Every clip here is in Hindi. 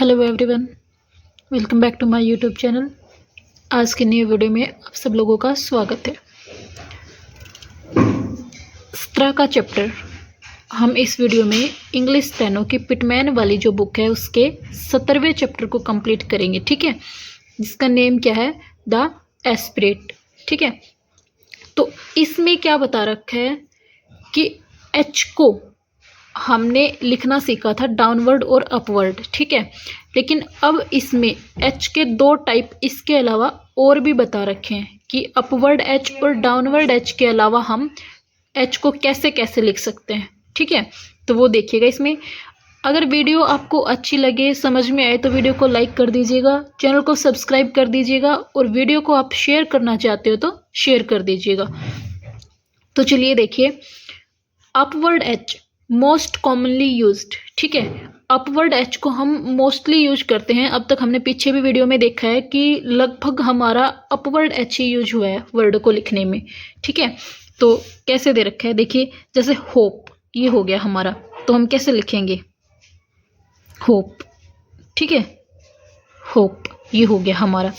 Hello everyone, welcome back to my YouTube channel. आज के नए वीडियो में आप सब लोगों का स्वागत है। 17 का चैप्टर हम इस वीडियो में इंग्लिश स्टेनो की पिटमैन वाली जो बुक है उसके 17वें चैप्टर को कंप्लीट करेंगे, ठीक है, जिसका नेम क्या है, द एस्पिरेट। ठीक है, तो इसमें क्या बता रखा है कि एच को हमने लिखना सीखा था डाउनवर्ड और अपवर्ड, ठीक है, लेकिन अब इसमें एच के दो टाइप इसके अलावा और भी बता रखे हैं कि अपवर्ड एच और डाउनवर्ड एच के अलावा हम एच को कैसे कैसे लिख सकते हैं। ठीक है, तो वो देखिएगा इसमें। अगर वीडियो आपको अच्छी लगे, समझ में आए, तो वीडियो को लाइक कर दीजिएगा, चैनल को सब्सक्राइब कर दीजिएगा और वीडियो को आप शेयर करना चाहते हो तो शेयर कर दीजिएगा। तो चलिए देखिए, upward H most commonly used. ठीक है, अपवर्ड एच को हम मोस्टली यूज करते हैं। अब तक हमने पीछे भी वीडियो में देखा है कि लगभग हमारा अपवर्ड एच ही यूज हुआ है वर्ड को लिखने में। ठीक है, तो कैसे दे रखा है देखिए, जैसे होप, ये हो गया हमारा, तो हम कैसे लिखेंगे, होप। ठीक है, होप ये हो गया हमारा।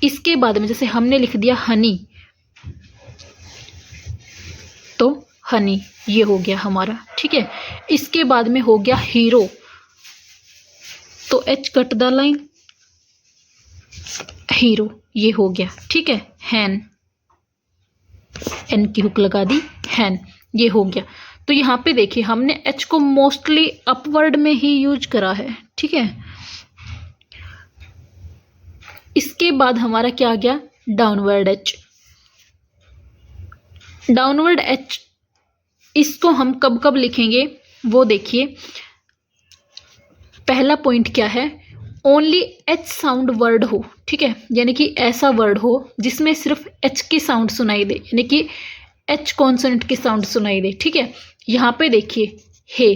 इसके बाद में जैसे हमने लिख दिया हनी, तो हनी ये हो गया हमारा। ठीक है, इसके बाद में हो गया हीरो, तो H cut the line, hero ये हो गया। ठीक है, हैन, एन की हुक लगा दी, हैन ये हो गया। तो यहाँ पे देखिए हमने एच को मोस्टली अपवर्ड में ही यूज करा है। ठीक है, इसके बाद हमारा क्या आ गया, डाउनवर्ड एच। डाउनवर्ड एच इसको हम कब कब लिखेंगे वो देखिए। पहला पॉइंट क्या है, ओनली एच साउंड वर्ड हो। ठीक है, यानी कि ऐसा वर्ड हो जिसमें सिर्फ एच की साउंड सुनाई दे, यानी कि एच कॉन्सोनेंट की साउंड सुनाई दे। ठीक है, यहाँ पे देखिए हे।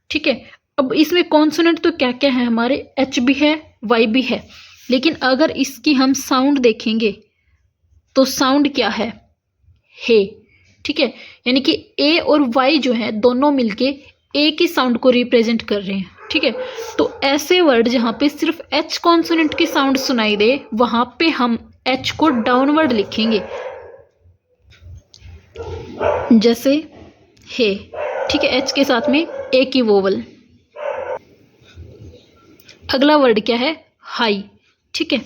ठीक है, अब इसमें कॉन्सोनेंट तो क्या क्या है हमारे, एच भी है, वाई भी है, लेकिन अगर इसकी हम साउंड देखेंगे तो साउंड क्या है, हे। ठीक है, यानी कि ए और वाई जो है दोनों मिलके ए की साउंड को रिप्रेजेंट कर रहे हैं। ठीक है, तो ऐसे वर्ड जहाँ पे सिर्फ एच कॉन्सोनेंट की साउंड सुनाई दे वहां पे हम एच को डाउनवर्ड लिखेंगे, जैसे हे। ठीक है, एच के साथ में ए की वोवल। अगला वर्ड क्या है, हाई। ठीक है,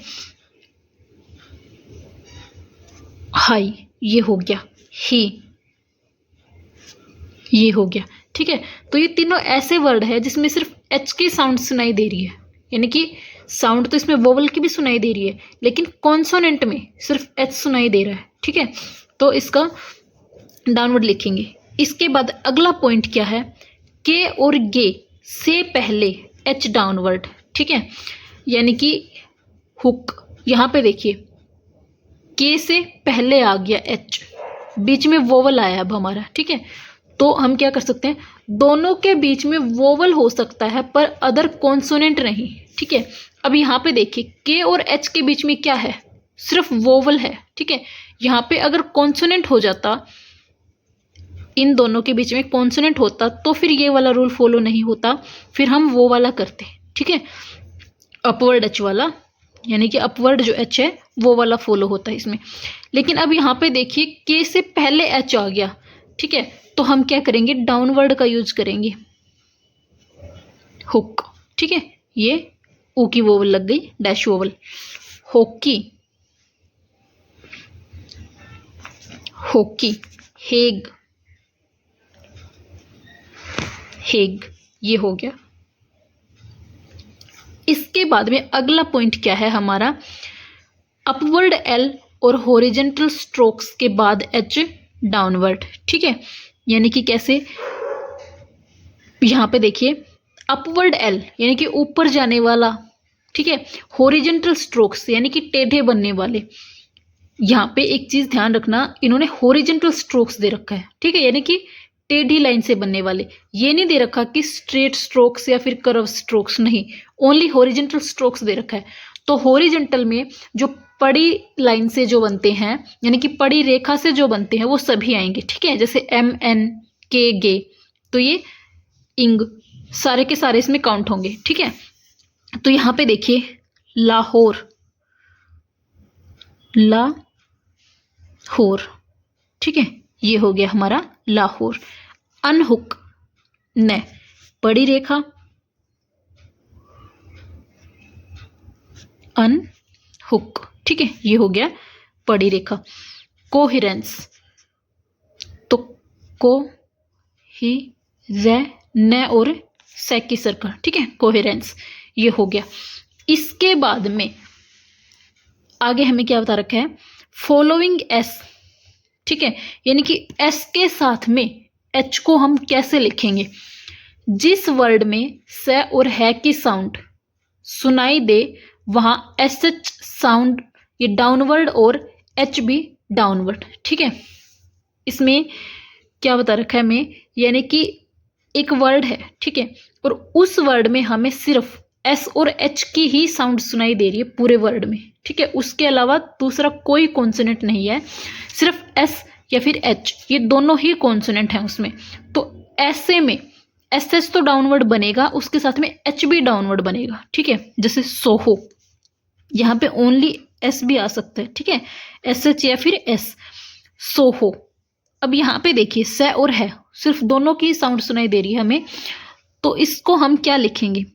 हाई ये हो गया, ही ये हो गया। ठीक है, तो ये तीनों ऐसे वर्ड है जिसमें सिर्फ एच की साउंड सुनाई दे रही है, यानी कि साउंड तो इसमें वोवल की भी सुनाई दे रही है लेकिन कॉन्सोनेंट में सिर्फ एच सुनाई दे रहा है। ठीक है, तो इसका डाउनवर्ड लिखेंगे। इसके बाद अगला पॉइंट क्या है, के और गे से पहले एच डाउनवर्ड। ठीक है, यानी कि हुक, यहाँ पे देखिए के से पहले आ गया एच, बीच में वोवल आया अब हमारा। ठीक है, तो हम क्या कर सकते हैं, दोनों के बीच में वोवल हो सकता है पर अदर कॉन्सोनेंट नहीं। ठीक है, अब यहाँ पे देखिए के और एच के बीच में क्या है, सिर्फ वोवल है। ठीक है, यहाँ पे अगर कॉन्सोनेंट हो जाता, इन दोनों के बीच में कॉन्सोनेंट होता तो फिर ये वाला रूल फॉलो नहीं होता, फिर हम वो वाला करते। ठीक है, अपवर्ड एच वाला, यानी कि अपवर्ड जो एच है वो वाला फॉलो होता है इसमें। लेकिन अब यहाँ पे देखिए के से पहले एच आ गया। ठीक है, तो हम क्या करेंगे, डाउनवर्ड का यूज करेंगे, हुक। ठीक है, ये ओ की वोवल लग गई, डैश वोवल, होकी, होकी, हेग, हेग ये हो गया। इसके बाद में अगला पॉइंट क्या है हमारा, अपवर्ड एल और हॉरिजॉन्टल स्ट्रोक्स के बाद एच डाउनवर्ड। ठीक है, यानी कि कैसे, यहाँ पे देखिए अपवर्ड एल यानी कि ऊपर जाने वाला। ठीक है, हॉरिजॉन्टल स्ट्रोक्स यानी कि टेढ़े बनने वाले। यहाँ पे एक चीज ध्यान रखना, इन्होंने हॉरिजॉन्टल स्ट्रोक्स दे रखा है। ठीक है, यानी कि टेढ़ी लाइन से बनने वाले, ये नहीं दे रखा कि स्ट्रेट स्ट्रोक्स या फिर कर्व स्ट्रोक्स, नहीं, ओनली हॉरिजॉन्टल स्ट्रोक्स दे रखा है। तो हॉरिजॉन्टल में जो पड़ी लाइन से जो बनते हैं, यानी कि पड़ी रेखा से जो बनते हैं वो सभी आएंगे। ठीक है, जैसे एम, एन, के, गे, तो ये इंग सारे के सारे इसमें काउंट होंगे। ठीक है, तो यहाँ पे देखिए लाहौर, लाहौर, ठीक है, ये हो गया हमारा लाहौर। अनहुक, न, बड़ी रेखा, अनहुक, ठीक है, ये हो गया बड़ी रेखा। कोहिरेंस, तो को ही रे न और सेकी सर्कल, ठीक है, कोहेरेंस, ये हो गया। इसके बाद में आगे हमें क्या बता रखा है, फॉलोइंग एस, ठीक है, यानी कि एस के साथ में एच को हम कैसे लिखेंगे, जिस वर्ड में से और है की साउंड सुनाई दे वहां एस एच साउंड ये डाउनवर्ड और एच भी डाउनवर्ड, ठीक है। इसमें क्या बता रखा है हमें, यानी कि एक वर्ड है, ठीक है, और उस वर्ड में हमें सिर्फ एस और एच की ही साउंड सुनाई दे रही है पूरे वर्ड में, ठीक है, उसके अलावा दूसरा कोई कॉन्सोनेंट नहीं है, सिर्फ एस या फिर एच, ये दोनों ही कॉन्सोनेंट हैं उसमें। तो ऐसे में एस एच तो डाउनवर्ड बनेगा, उसके साथ में एच भी डाउनवर्ड बनेगा, ठीक है, जैसे सोहो, यहाँ पे ओनली एस भी आ सकता है, ठीक है, एस एच या फिर एस, सोहो। अब यहाँ पे देखिए से और है, सिर्फ दोनों की साउंड सुनाई दे रही है हमें, तो इसको हम क्या लिखेंगे,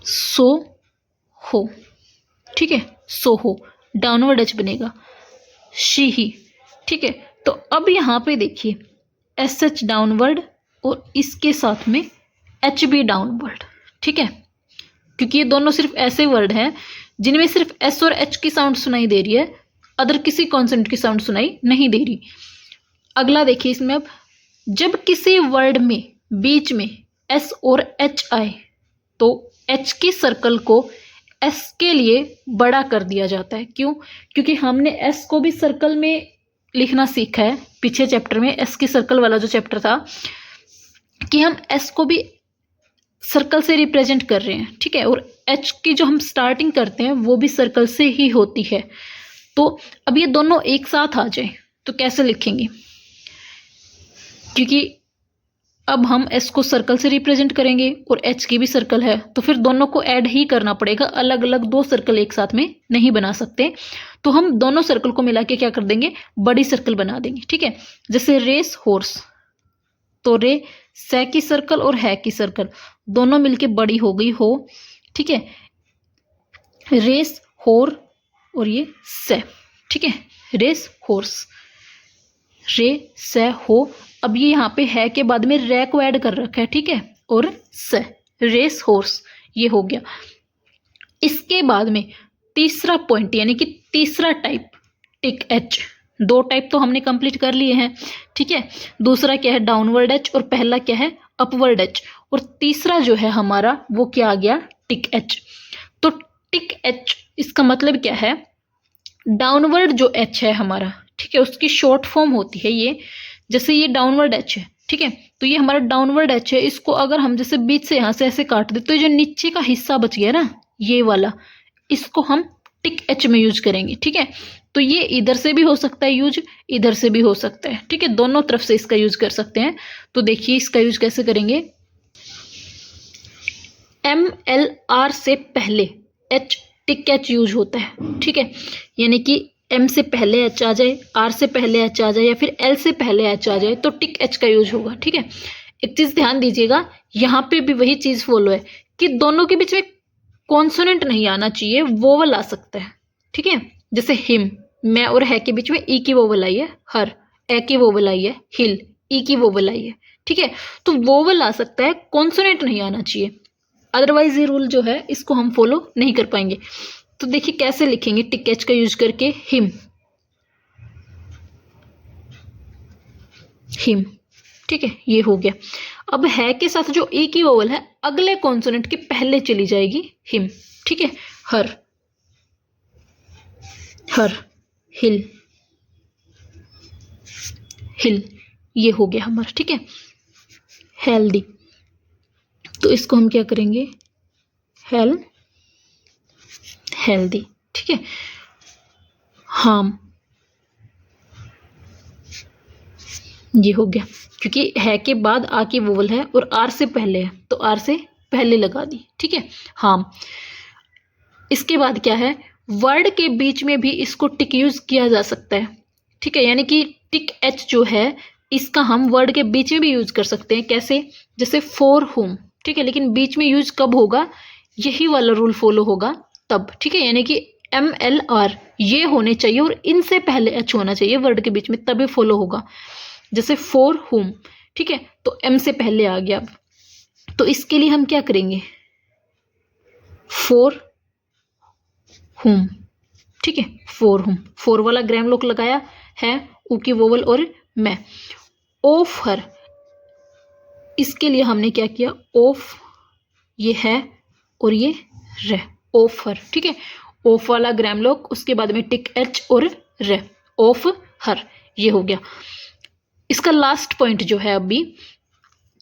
सो हो, ठीक है, सो हो, डाउनवर्ड एच बनेगा, शी ही, ठीक है। तो अब यहाँ पे देखिए एस एच डाउनवर्ड और इसके साथ में एच भी डाउनवर्ड, ठीक है, क्योंकि ये दोनों सिर्फ ऐसे वर्ड हैं जिनमें सिर्फ एस और एच की साउंड सुनाई दे रही है, अदर किसी कॉन्सोनेंट की साउंड सुनाई नहीं दे रही। अगला देखिए इसमें, अब जब किसी वर्ड में बीच में एस और एच आए तो एच की सर्कल को एस के लिए बड़ा कर दिया जाता है। क्यों? क्योंकि हमने एस को भी सर्कल में लिखना सीखा है पिछले चैप्टर में, एस की सर्कल वाला जो चैप्टर था, कि हम एस को भी सर्कल से रिप्रेजेंट कर रहे हैं, ठीक है, और एच की जो हम स्टार्टिंग करते हैं वो भी सर्कल से ही होती है। तो अब ये दोनों एक साथ आ जाए तो कैसे लिखेंगे, क्योंकि अब हम एस को सर्कल से रिप्रेजेंट करेंगे और एच की भी सर्कल है, तो फिर दोनों को ऐड ही करना पड़ेगा, अलग अलग दो सर्कल एक साथ में नहीं बना सकते। तो हम दोनों सर्कल को मिला के क्या कर देंगे, बड़ी सर्कल बना देंगे, ठीक है। जैसे रेस होर्स, तो रे से की सर्कल और है की सर्कल दोनों मिलके बड़ी हो गई हो, ठीक है, रेस होर और ये से, ठीक है, रेस होर्स, रे से हो। अब ये यहाँ पे है के बाद में रे को ऐड कर रखा है, ठीक है, और से, रेस होर्स, ये हो गया। इसके बाद में तीसरा पॉइंट यानी कि तीसरा टाइप टिक एच, दो टाइप तो हमने कंप्लीट कर लिए हैं, ठीक है, दूसरा क्या है डाउनवर्ड एच और पहला क्या है अपवर्ड एच, और तीसरा जो है हमारा वो क्या आ गया टिक एच। तो टिक एच इसका मतलब क्या है, डाउनवर्ड जो एच है हमारा, ठीक है, उसकी शॉर्ट फॉर्म होती है ये, जैसे ये डाउनवर्ड एच है, ठीक है, तो ये हमारा डाउनवर्ड एच है, इसको अगर हम जैसे बीच से यहाँ से ऐसे काट दे तो ये जो नीचे का हिस्सा बच गया ना ये वाला, इसको हम टिक एच में यूज करेंगे, ठीक है। तो ये इधर से भी हो सकता है यूज, इधर से भी हो सकता है, ठीक है, दोनों तरफ से इसका यूज कर सकते हैं। तो देखिए इसका यूज कैसे करेंगे, एम एल आर से पहले एच टिक एच यूज होता है, ठीक है, यानी कि एम से पहले एच आ जाए, आर से पहले एच आ जाए या फिर एल से पहले एच आ जाए तो टिक एच का यूज होगा, ठीक है। एक चीज ध्यान दीजिएगा, यहाँ पे भी वही चीज फॉलो है कि दोनों के बीच में कॉन्सोनेंट नहीं आना चाहिए, वोवल आ सकता है, ठीक है, जैसे हिम, मैं और है के बीच में ई की वोवल आई है, हर ए की वोवल आई है, हिल ई की वोवल आई है, ठीक है, तो वोवल आ सकता है, कॉन्सोनेंट नहीं आना चाहिए, अदरवाइज ये रूल जो है इसको हम फॉलो नहीं कर पाएंगे। तो देखिए कैसे लिखेंगे टिक एच का यूज करके, हिम, हिम, ठीक है, ये हो गया। अब है के साथ जो ए की वोवल है अगले कॉन्सोनेंट के पहले चली जाएगी हिम, ठीक है, हर, हर, हिल, हिल, ये हो गया हमारा, ठीक है, हेल्दी, तो इसको हम क्या करेंगे हेल, हेल्दी, ठीक है, हार्म, ये हो गया, क्योंकि है के बाद आ की वोवल है और आर से पहले है तो आर से पहले लगा दी, ठीक है। हाँ, इसके बाद क्या है, वर्ड के बीच में भी इसको टिक यूज किया जा सकता है, ठीक है। यानी कि टिक एच जो है इसका हम वर्ड के बीच में भी यूज कर सकते हैं। कैसे? जैसे फॉर होम, ठीक है, लेकिन बीच में यूज कब होगा, यही वाला रूल फॉलो होगा तब, ठीक है। यानी कि MLR ये होने चाहिए और इनसे पहले एच होना चाहिए वर्ड के बीच में, तभी फॉलो होगा। जैसे फॉर होम, ठीक है, तो M से पहले आ गया। तो इसके लिए हम क्या करेंगे, फॉर होम, ठीक है, फॉर होम, फॉर वाला ग्राम लोक लगाया है, ऊ की वोवल और मैं। ऑफ हर, इसके लिए हमने क्या किया, ऑफ ये है और ये रे, ऑफ हर, ठीक है। ऑफ वाला ग्राम लोक, उसके बाद में टिक एच और रे, ऑफ हर, ये हो गया। इसका लास्ट पॉइंट जो है अभी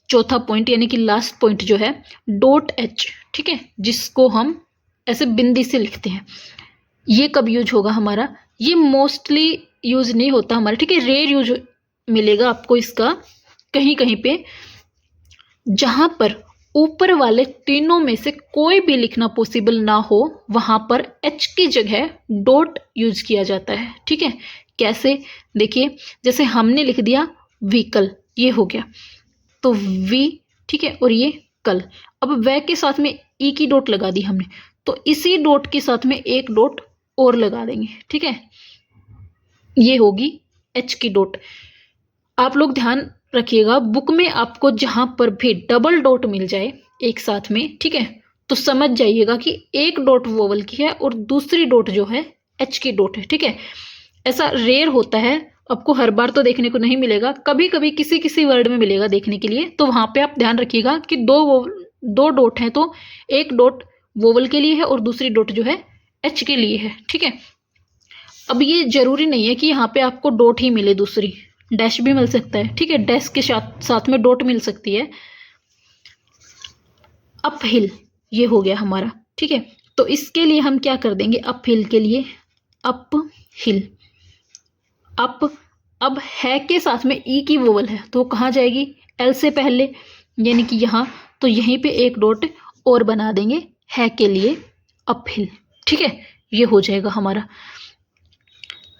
चौथा पॉइंट, यानी कि लास्ट पॉइंट जो है डॉट एच, ठीक है, जिसको हम ऐसे बिंदी से लिखते हैं। ये कब यूज होगा हमारा, ये मोस्टली यूज नहीं होता हमारा, ठीक है, रेयर यूज मिलेगा आपको इसका कहीं कहीं पे, जहां पर ऊपर वाले तीनों में से कोई भी लिखना पॉसिबल ना हो, वहां पर एच की जगह डॉट यूज किया जाता है, ठीक है। कैसे? देखिए, जैसे हमने लिख दिया व्हीकल, ये हो गया, तो वी, ठीक है, और ये कल। अब वे के साथ में ई की डॉट लगा दी हमने, तो इसी डॉट के साथ में एक डॉट और लगा देंगे, ठीक है, ये होगी एच की डॉट। आप लोग ध्यान रखिएगा, बुक में आपको जहां पर भी डबल डॉट मिल जाए एक साथ में, ठीक है, तो समझ जाइएगा कि एक डॉट वोवल की है और दूसरी डॉट जो है एच की डॉट है, ठीक है। ऐसा रेयर होता है, आपको हर बार तो देखने को नहीं मिलेगा, कभी कभी किसी किसी वर्ड में मिलेगा देखने के लिए, तो वहां पे आप ध्यान रखिएगा कि दो डॉट हैं, तो एक डॉट वोवल के लिए है और दूसरी डॉट जो है एच के लिए है, ठीक है। अब ये जरूरी नहीं है कि यहाँ पे आपको डॉट ही मिले, दूसरी डैश भी मिल सकता है, ठीक है, डैश के साथ में डॉट मिल सकती है। अप हिल, ये हो गया हमारा, ठीक है। तो इसके लिए हम क्या कर देंगे, अप हिल के लिए अप हिल, अप, अब है के साथ में ई की वोवल है, तो कहाँ जाएगी, एल से पहले, यानी कि यहाँ, तो यहीं पे एक डॉट और बना देंगे है के लिए, अप हिल, ठीक है, ये हो जाएगा हमारा।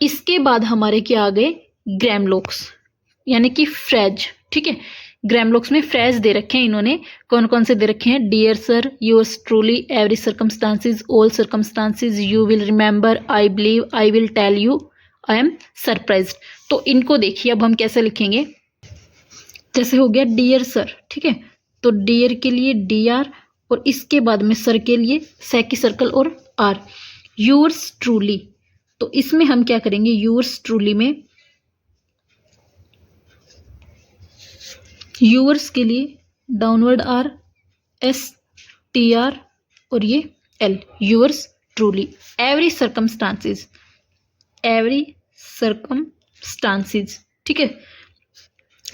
इसके बाद हमारे क्या आ गए, ग्रामलोक्स, यानी कि फ्रेज, ठीक है। ग्रामलोक्स में फ्रेज दे रखे हैं इन्होंने, कौन कौन से दे रखे हैं, dear sir, yours truly, every circumstances, all circumstances, you will remember, I believe, I will tell you, I am surprised. तो इनको देखिए अब हम कैसे लिखेंगे। जैसे हो गया डियर सर, ठीक है, तो डियर के लिए DR और इसके बाद में सर के लिए सेकी सर्कल और R। यूर्स ट्रूली, तो इसमें हम क्या करेंगे, यूर्स ट्रूली में यूर्स के लिए डाउनवर्ड R, STR और ये L, yours truly. Every circumstances, every circumstances, ठीक है,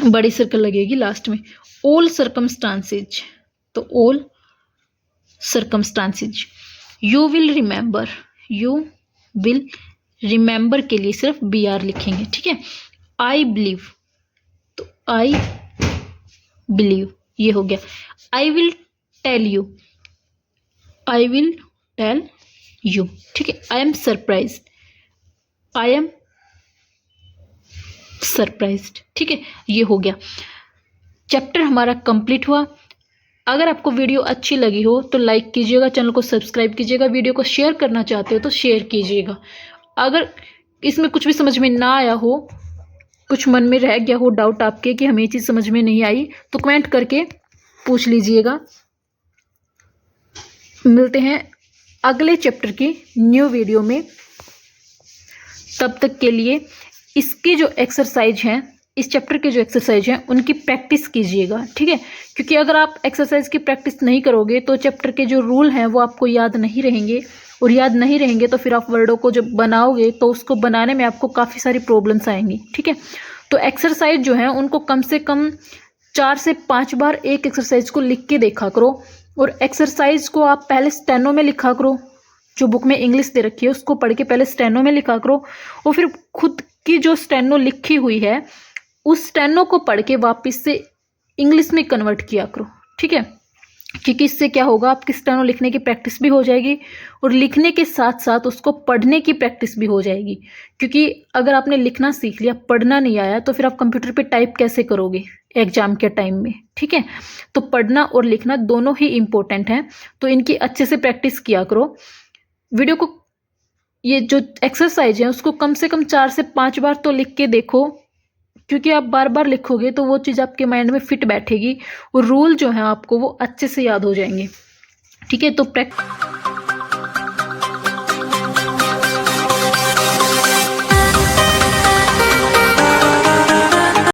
बड़ी सर्कल लगेगी लास्ट में। ऑल सर्कमस्टांसिस, तो all circumstances. You will remember, you will remember के लिए सिर्फ BR लिखेंगे, ठीक है। आई बिलीव, तो आई बिलीव, ये हो गया। I will tell you, I will tell you, ठीक है। I am surprised, I am surprised, ठीक है, ये हो गया। चैप्टर हमारा कंप्लीट हुआ। अगर आपको वीडियो अच्छी लगी हो तो लाइक कीजिएगा, चैनल को सब्सक्राइब कीजिएगा, वीडियो को शेयर करना चाहते हो तो शेयर कीजिएगा। अगर इसमें कुछ भी समझ में ना आया हो, कुछ मन में रह गया हो डाउट आपके कि हमें ये चीज़ समझ में नहीं आई, तो कमेंट करके पूछ लीजिएगा। मिलते हैं अगले चैप्टर की न्यू वीडियो में, तब तक के लिए इसकी जो एक्सरसाइज हैं, इस चैप्टर के जो एक्सरसाइज हैं उनकी प्रैक्टिस कीजिएगा, ठीक है। क्योंकि अगर आप एक्सरसाइज की प्रैक्टिस नहीं करोगे तो चैप्टर के जो रूल हैं वो आपको याद नहीं रहेंगे, और याद नहीं रहेंगे तो फिर आप वर्डों को जब बनाओगे तो उसको बनाने में आपको काफ़ी सारी प्रॉब्लम्स आएंगी, ठीक है। तो एक्सरसाइज जो है उनको कम से कम 4 से 5 बार एक एक्सरसाइज को लिख के देखा करो, और एक्सरसाइज को आप पहले स्टेनो में लिखा करो, जो बुक में इंग्लिश दे रखी है उसको पढ़ के पहले स्टेनो में लिखा करो, और फिर खुद की जो स्टेनो लिखी हुई है उस स्टेनो को पढ़ के वापस से इंग्लिश में कन्वर्ट किया करो, ठीक है। क्योंकि इससे क्या होगा, आपकी स्टेनो लिखने की प्रैक्टिस भी हो जाएगी और लिखने के साथ साथ उसको पढ़ने की प्रैक्टिस भी हो जाएगी। क्योंकि अगर आपने लिखना सीख लिया, पढ़ना नहीं आया, तो फिर आप कंप्यूटर पे टाइप कैसे करोगे एग्जाम के टाइम में, ठीक है। तो पढ़ना और लिखना दोनों ही इम्पोर्टेंट हैं, तो इनकी अच्छे से प्रैक्टिस किया करो। वीडियो को, ये जो एक्सरसाइज है उसको कम से कम 4 से 5 बार तो लिख के देखो, क्योंकि आप बार बार लिखोगे तो वो चीज़ आपके माइंड में फिट बैठेगी और रूल जो है आपको वो अच्छे से याद हो जाएंगे, ठीक है। तो